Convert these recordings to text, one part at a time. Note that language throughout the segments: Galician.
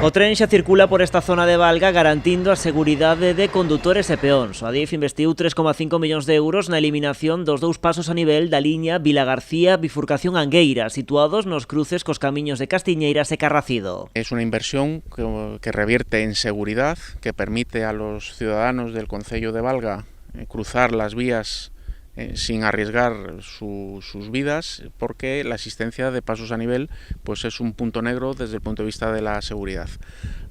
O tren xa circula por esta zona de Valga garantindo a seguridade de condutores e peóns. O Adif investiu 3,5 millóns de euros na eliminación dos dous pasos a nivel da liña Vilagarcía bifurcación Angueira, situados nos cruces cos camiños de Castiñeiras e Carracido. Es una inversión que revierte en seguridad, que permite a los ciudadanos del concello de Valga cruzar las vías sin arriesgar sus vidas, porque la existencia de pasos a nivel pues es un punto negro desde el punto de vista de la seguridad.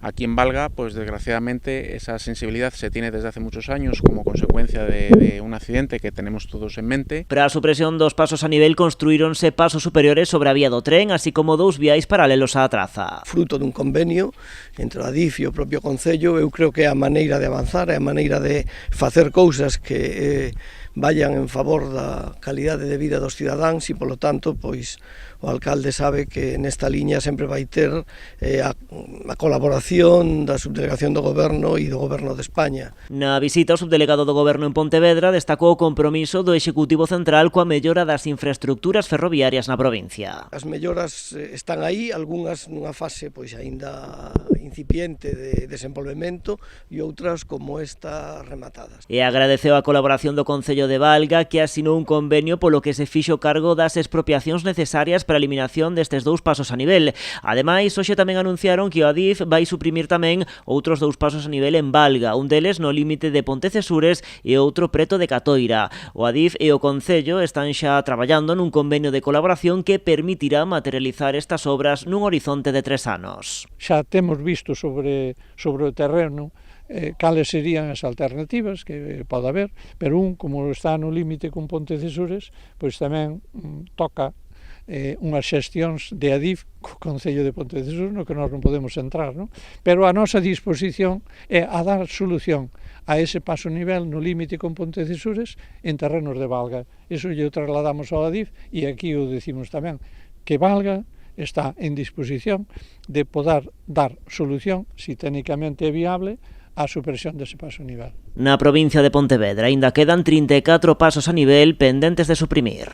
Aquí en Valga, pues desgraciadamente esa sensibilidad se tiene desde hace muchos años como consecuencia de un accidente que tenemos todos en mente. Para a supresión dos pasos a nivel construíronse pasos superiores sobre a vía do tren, así como dous viais paralelos á traza. Fruto dun convenio entre a Adif e o propio Concello, eu creo que é a maneira de avanzar, é a maneira de facer cousas que vayan en favor da calidade de vida dos cidadáns e, polo tanto, pois o alcalde sabe que nesta liña sempre vai ter a colaboración da subdelegación do Goberno e do Goberno de España. Na visita, o subdelegado do Goberno en Pontevedra destacou o compromiso do Executivo Central coa mellora das infraestructuras ferroviarias na provincia. As melloras están aí, algunhas nunha fase pois aínda incipiente de desenvolvemento e outras como esta rematadas. E agradeceu a colaboración do Concello de Valga, que asinou un convenio polo que se fixo cargo das expropiacións necesarias para a eliminación destes dous pasos a nivel. Ademais, hoxe tamén anunciaron que o Adif vai suprimir tamén outros dous pasos a nivel en Valga, un deles no límite de Pontecesures e outro preto de Catoira. O Adif e o Concello están xa traballando nun convenio de colaboración que permitirá materializar estas obras nun horizonte de 3 anos. Xa temos visto sobre o terreno cales serían as alternativas que pode haber, pero como está no límite con Pontecesures, pois tamén toca unhas xestións de Adif co Concello de Pontecesures no que nós non podemos entrar, non? Pero a nosa disposición é a dar solución a ese paso nivel no límite con Pontecesures en terrenos de Valga. Iso lle trasladamos ao Adif e aquí o decimos tamén, que Valga está en disposición de poder dar solución, si técnicamente é viable, a supresión dese paso a nivel. Na provincia de Pontevedra aínda quedan 34 pasos a nivel pendentes de suprimir.